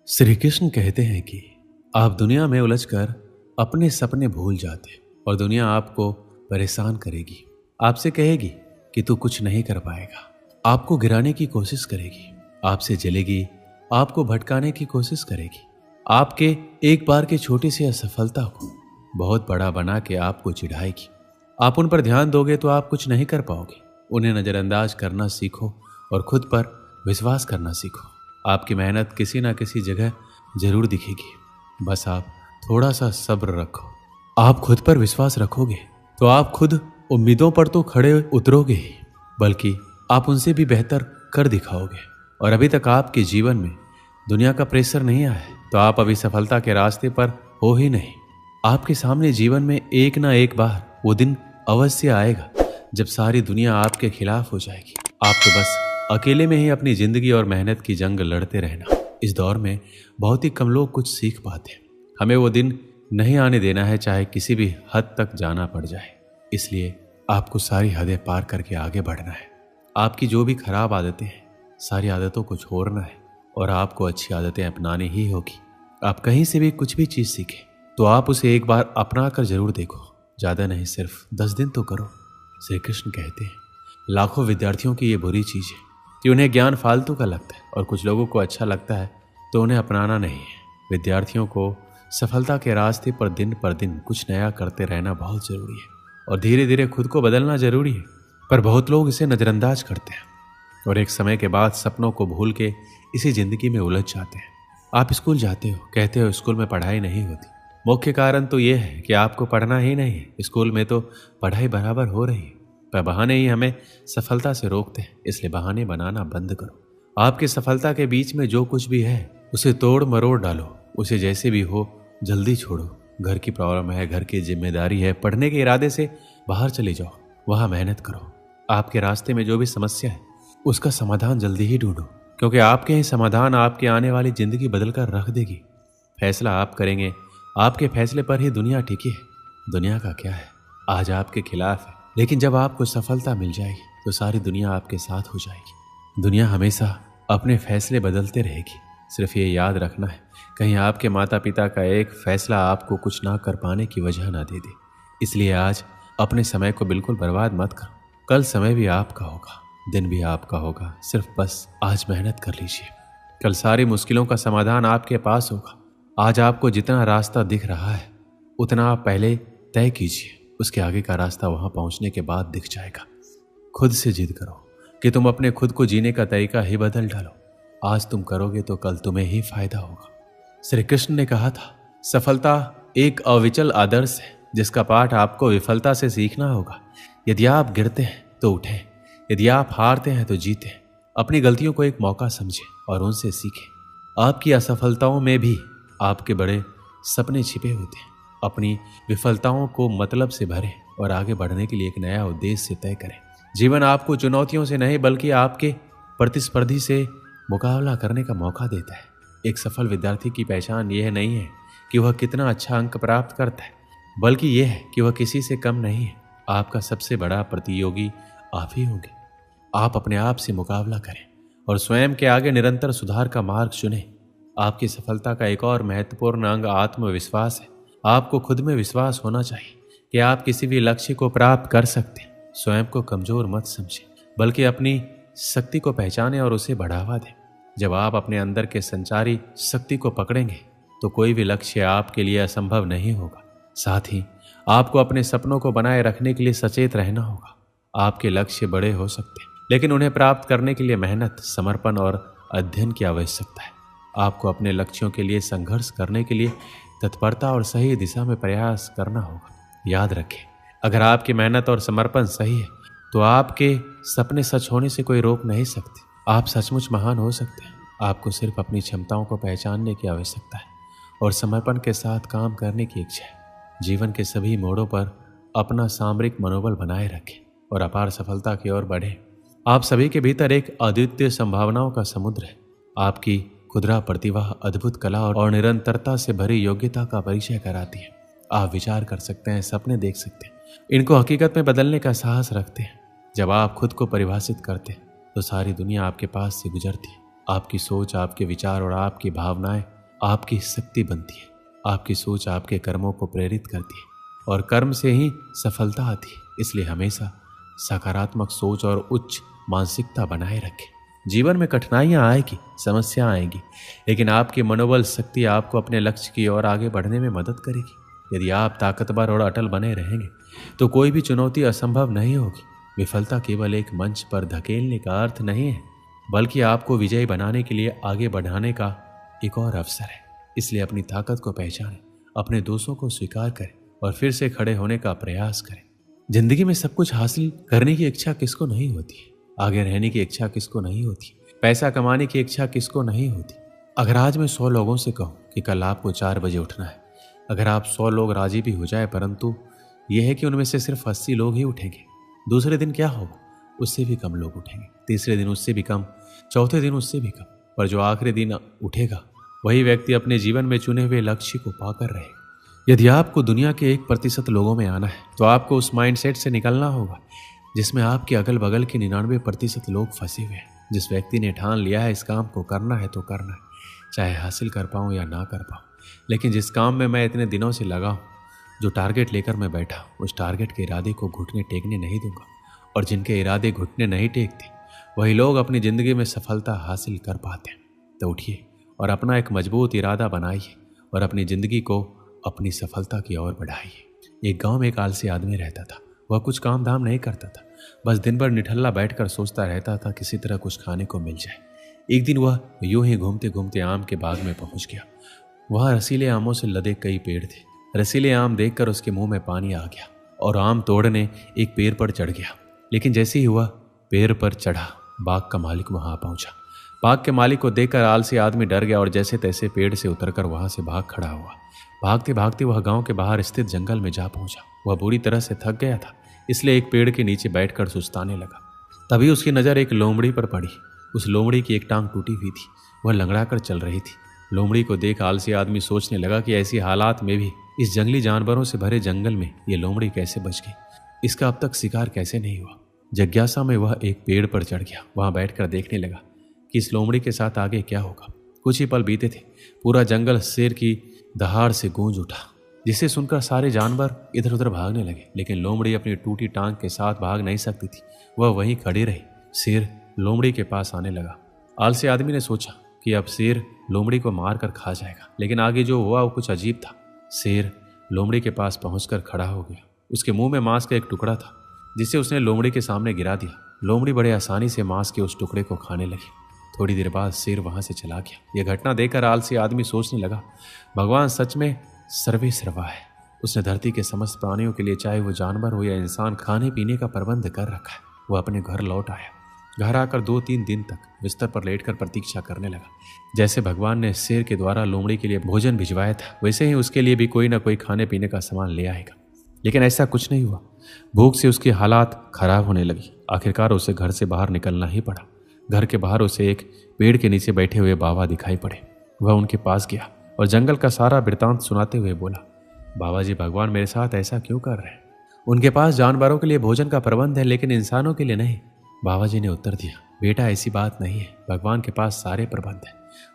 श्री कृष्ण कहते हैं कि आप दुनिया में उलझकर अपने सपने भूल जाते और दुनिया आपको परेशान करेगी। आपसे कहेगी कि तू कुछ नहीं कर पाएगा, आपको गिराने की कोशिश करेगी, आपसे जलेगी, आपको भटकाने की कोशिश करेगी, आपके एक बार की छोटी सी असफलता को बहुत बड़ा बना के आपको चिढ़ाएगी। आप उन पर ध्यान दोगे तो आप कुछ नहीं कर पाओगे। उन्हें नज़रअंदाज करना सीखो और खुद पर विश्वास करना सीखो। आपकी मेहनत किसी ना किसी जगह जरूर दिखेगी, बस आप थोड़ा सा सब्र रखो। आप खुद पर विश्वास रखोगे तो आप खुद उम्मीदों पर तो खड़े उतरोगे ही, बल्कि आप उनसे भी बेहतर कर दिखाओगे। और अभी तक आपके जीवन में दुनिया का प्रेशर नहीं आया है तो आप अभी सफलता के रास्ते पर हो ही नहीं। आपके सामने जीवन में एक ना एक बार वो दिन अवश्य आएगा जब सारी दुनिया आपके खिलाफ हो जाएगी। आप तो बस अकेले में ही अपनी जिंदगी और मेहनत की जंग लड़ते रहना। इस दौर में बहुत ही कम लोग कुछ सीख पाते हैं। हमें वो दिन नहीं आने देना है, चाहे किसी भी हद तक जाना पड़ जाए। इसलिए आपको सारी हदें पार करके आगे बढ़ना है। आपकी जो भी खराब आदतें हैं, सारी आदतों को छोड़ना है और आपको अच्छी आदतें अपनानी ही होगी। आप कहीं से भी कुछ भी चीज़ सीखें तो आप उसे एक बार अपना कर जरूर देखो। ज़्यादा नहीं, सिर्फ 10 दिन तो करो। श्री कृष्ण कहते हैं लाखों विद्यार्थियों की ये बुरी चीज़ है कि उन्हें ज्ञान फालतू का लगता है और कुछ लोगों को अच्छा लगता है तो उन्हें अपनाना नहीं है। विद्यार्थियों को सफलता के रास्ते पर दिन कुछ नया करते रहना बहुत ज़रूरी है और धीरे धीरे खुद को बदलना ज़रूरी है। पर बहुत लोग इसे नज़रअंदाज करते हैं और एक समय के बाद सपनों को भूल के इसी ज़िंदगी में उलझ जाते हैं। आप स्कूल जाते हो, कहते हो स्कूल में पढ़ाई नहीं होती। मुख्य कारण तो ये है कि आपको पढ़ना ही नहीं है। स्कूल में तो पढ़ाई बराबर हो रही है, पर बहाने ही हमें सफलता से रोकते हैं। इसलिए बहाने बनाना बंद करो। आपकी सफलता के बीच में जो कुछ भी है उसे तोड़ मरोड़ डालो। उसे जैसे भी हो जल्दी छोड़ो। घर की प्रॉब्लम है, घर की जिम्मेदारी है, पढ़ने के इरादे से बाहर चले जाओ, वहां मेहनत करो। आपके रास्ते में जो भी समस्या है उसका समाधान जल्दी ही ढूंढो, क्योंकि आपके ही समाधान आपकी आने वाली जिंदगी बदल कर रख देगी। फैसला आप करेंगे, आपके फैसले पर ही दुनिया टिकी है। दुनिया का क्या है, आज आपके खिलाफ है, लेकिन जब आपको सफलता मिल जाएगी तो सारी दुनिया आपके साथ हो जाएगी। दुनिया हमेशा अपने फैसले बदलते रहेगी। सिर्फ ये याद रखना है कहीं आपके माता पिता का एक फैसला आपको कुछ ना कर पाने की वजह ना दे दे। इसलिए आज अपने समय को बिल्कुल बर्बाद मत करो। कल समय भी आपका होगा, दिन भी आपका होगा। सिर्फ बस आज मेहनत कर लीजिए। कल सारी मुश्किलों का समाधान आपके पास होगा। आज आपको जितना रास्ता दिख रहा है उतना आप पहले तय कीजिए, उसके आगे का रास्ता वहां पहुंचने के बाद दिख जाएगा। खुद से जिद करो कि तुम अपने खुद को जीने का तरीका ही बदल डालो। आज तुम करोगे तो कल तुम्हें ही फायदा होगा। श्री कृष्ण ने कहा था सफलता एक अविचल आदर्श है जिसका पाठ आपको विफलता से सीखना होगा। यदि आप गिरते हैं तो उठें, यदि आप हारते हैं तो जीतें। अपनी गलतियों को एक मौका समझें और उनसे सीखें। आपकी असफलताओं में भी आपके बड़े सपने छिपे होते हैं। अपनी विफलताओं को मतलब से भरें और आगे बढ़ने के लिए एक नया उद्देश्य तय करें। जीवन आपको चुनौतियों से नहीं बल्कि आपके प्रतिस्पर्धी से मुकाबला करने का मौका देता है। एक सफल विद्यार्थी की पहचान यह नहीं है कि वह कितना अच्छा अंक प्राप्त करता है, बल्कि यह है कि वह किसी से कम नहीं है। आपका सबसे बड़ा प्रतियोगी आप ही होंगे। आप अपने आप से मुकाबला करें और स्वयं के आगे निरंतर सुधार का मार्ग चुनें। आपकी सफलता का एक और महत्वपूर्ण अंग आत्मविश्वास है। आपको खुद में विश्वास होना चाहिए कि आप किसी भी लक्ष्य को प्राप्त कर सकते हैं। स्वयं को कमजोर मत समझें, बल्कि अपनी शक्ति को पहचानें और उसे बढ़ावा दें। जब आप अपने अंदर के संचारी शक्ति को पकड़ेंगे तो कोई भी लक्ष्य आपके लिए असंभव नहीं होगा। साथ ही आपको अपने सपनों को बनाए रखने के लिए सचेत रहना होगा। आपके लक्ष्य बड़े हो सकते हैं, लेकिन उन्हें प्राप्त करने के लिए मेहनत, समर्पण और अध्ययन की आवश्यकता है। आपको अपने लक्ष्यों के लिए संघर्ष करने के लिए तत्परता और सही दिशा में प्रयास करना होगा। याद रखें, अगर आपकी मेहनत और समर्पण सही है तो आपके सपने सच होने से कोई रोक नहीं सकते। आप सचमुच महान हो सकते हैं। आपको सिर्फ अपनी क्षमताओं को पहचानने की आवश्यकता है और समर्पण के साथ काम करने की इच्छा है। जीवन के सभी मोड़ों पर अपना सामरिक मनोबल बनाए रखें और अपार सफलता की ओर बढ़ें। आप सभी के भीतर एक अद्वितीय संभावनाओं का समुद्र है। आपकी खुदरा प्रतिभा अद्भुत कला और निरंतरता से भरी योग्यता का परिचय कराती है। आप विचार कर सकते हैं, सपने देख सकते हैं, इनको हकीकत में बदलने का साहस रखते हैं। जब आप खुद को परिभाषित करते हैं तो सारी दुनिया आपके पास से गुजरती है। आपकी सोच, आपके विचार और आपकी भावनाएं आपकी शक्ति बनती है। आपकी सोच आपके कर्मों को प्रेरित करती है और कर्म से ही सफलता आती है। इसलिए हमेशा सकारात्मक सोच और उच्च मानसिकता बनाए रखें। जीवन में कठिनाइयां आएगी, समस्या आएंगी, लेकिन आपकी मनोबल शक्ति आपको अपने लक्ष्य की ओर आगे बढ़ने में मदद करेगी। यदि आप ताकतवर और अटल बने रहेंगे तो कोई भी चुनौती असंभव नहीं होगी। विफलता केवल एक मंच पर धकेलने का अर्थ नहीं है, बल्कि आपको विजयी बनाने के लिए आगे बढ़ाने का एक और अवसर है। इसलिए अपनी ताकत को पहचानें, अपने दोषों को स्वीकार करें और फिर से खड़े होने का प्रयास करें। जिंदगी में सब कुछ हासिल करने की इच्छा किसको नहीं होती है? आगे रहने की इच्छा किसको नहीं होती? पैसा कमाने की इच्छा किसको नहीं होती? अगर आज मैं 100 लोगों से कहूं कि कल आपको 4 बजे उठना है, अगर आप 100 लोग राजी भी हो जाए, परंतु यह है कि उनमें से सिर्फ 80 लोग ही उठेंगे, दूसरे दिन क्या होगा? उससे भी कम लोग उठेंगे, तीसरे दिन उससे भी कम, चौथे दिन उससे भी कम, पर जो आखिरी दिन उठेगा वही व्यक्ति अपने जीवन में चुने हुए लक्ष्य को पाकर रहेगा। यदि आपको दुनिया के 1% लोगों में आना है तो आपको उस माइंडसेट से निकलना होगा जिसमें आपके अगल बगल के 99% लोग फंसे हुए हैं। जिस व्यक्ति ने ठान लिया है इस काम को करना है तो करना है, चाहे हासिल कर पाऊँ या ना कर पाऊँ, लेकिन जिस काम में मैं इतने दिनों से लगा हूँ, जो टारगेट लेकर मैं बैठा, उस टारगेट के इरादे को घुटने टेकने नहीं दूंगा। और जिनके इरादे घुटने नहीं टेकते वही लोग अपनी ज़िंदगी में सफलता हासिल कर पाते हैं। तो उठिए और अपना एक मजबूत इरादा बनाइए और अपनी ज़िंदगी को अपनी सफलता की ओर बढ़ाइए। एक गांव में एक आलसी आदमी रहता था। वह कुछ काम धाम नहीं करता था, बस दिन भर निठल्ला बैठकर सोचता रहता था किसी तरह कुछ खाने को मिल जाए। एक दिन वह यूं ही घूमते घूमते आम के बाग में पहुंच गया। वहां रसीले आमों से लदे कई पेड़ थे। रसीले आम देखकर उसके मुंह में पानी आ गया और आम तोड़ने एक पेड़ पर चढ़ गया। लेकिन जैसे ही वह पेड़ पर चढ़ा, बाग का मालिक वहां पहुंचा। बाग के मालिक को देखकर आलसी आदमी डर गया और जैसे तैसे पेड़ से उतरकर वहां से भाग खड़ा हुआ। भागते भागते वह गांव के बाहर स्थित जंगल में जा पहुंचा। वह बुरी तरह से थक गया था, इसलिए एक पेड़ के नीचे बैठकर सुस्ताने लगा। तभी उसकी नज़र एक लोमड़ी पर पड़ी। उस लोमड़ी की एक टांग टूटी हुई थी, वह लंगड़ा कर चल रही थी। लोमड़ी को देख आलसी आदमी सोचने लगा कि ऐसी हालात में भी इस जंगली जानवरों से भरे जंगल में ये लोमड़ी कैसे बच गई, इसका अब तक शिकार कैसे नहीं हुआ। जिज्ञासा में वह एक पेड़ पर चढ़ गया। वहां बैठकर देखने लगा कि इस लोमड़ी के साथ आगे क्या होगा। कुछ ही पल बीते थे, पूरा जंगल शेर की दहाड़ से गूंज उठा, जिसे सुनकर सारे जानवर इधर उधर भागने लगे। लेकिन लोमड़ी अपनी टूटी टांग के साथ भाग नहीं सकती थी, वह वहीं खड़ी रही। शेर लोमड़ी के पास आने लगा। आलसी आदमी ने सोचा कि अब शेर लोमड़ी को मार कर खा जाएगा, लेकिन आगे जो हुआ वो कुछ अजीब था। शेर लोमड़ी के पास पहुंचकर खड़ा हो गया। उसके मुंह में मांस का एक टुकड़ा था, जिसे उसने लोमड़ी के सामने गिरा दिया। लोमड़ी बड़े आसानी से मांस के उस टुकड़े को खाने लगी। थोड़ी देर बाद शेर वहां से चला गया। यह घटना देखकर आलसी आदमी सोचने लगा, भगवान सच में सर्वे सर्वा है। उसने धरती के समस्त प्राणियों के लिए, चाहे वो जानवर हो या इंसान, खाने पीने का प्रबंध कर रखा है। वह अपने घर लौट आया। घर आकर 2-3 दिन तक बिस्तर पर लेटकर प्रतीक्षा करने लगा। जैसे भगवान ने शेर के द्वारा लोमड़ी के लिए भोजन भिजवाया था, वैसे ही उसके लिए भी कोई ना कोई खाने पीने का सामान ले आएगा। लेकिन ऐसा कुछ नहीं हुआ। भूख से उसकी हालात खराब होने लगी। आखिरकार उसे घर से बाहर निकलना ही पड़ा। घर के बाहर उसे एक पेड़ के नीचे बैठे हुए बाबा दिखाई पड़े। वह उनके पास गया और जंगल का सारा वृतांत सुनाते हुए बोला, बाबा जी, भगवान मेरे साथ ऐसा क्यों कर रहे हैं? उनके पास जानवरों के लिए भोजन का प्रबंध है, लेकिन इंसानों के लिए नहीं। बाबा जी ने उत्तर दिया, बेटा ऐसी बात नहीं है। भगवान के पास सारे प्रबंध हैं,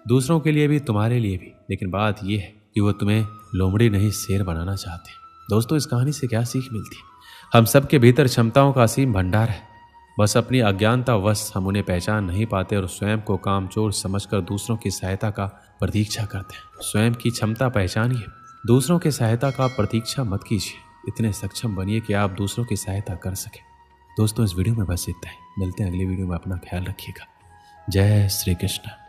दूसरों के लिए भी, तुम्हारे लिए भी। लेकिन बात यह है कि वो तुम्हें लोमड़ी नहीं शेर बनाना चाहते। दोस्तों, इस कहानी से क्या सीख मिलती है? हम सबके भीतर क्षमताओं का असीम भंडार है, बस अपनी अज्ञानता वश हम उन्हें पहचान नहीं पाते और स्वयं को कामचोर समझकर दूसरों की सहायता का प्रतीक्षा करते हैं। स्वयं की क्षमता पहचानिए, दूसरों की सहायता का प्रतीक्षा मत कीजिए। इतने सक्षम बनिए कि आप दूसरों की सहायता कर सकें। दोस्तों, इस वीडियो में बस इतना ही। मिलते हैं अगली वीडियो में। अपना ख्याल रखिएगा। जय श्री कृष्ण।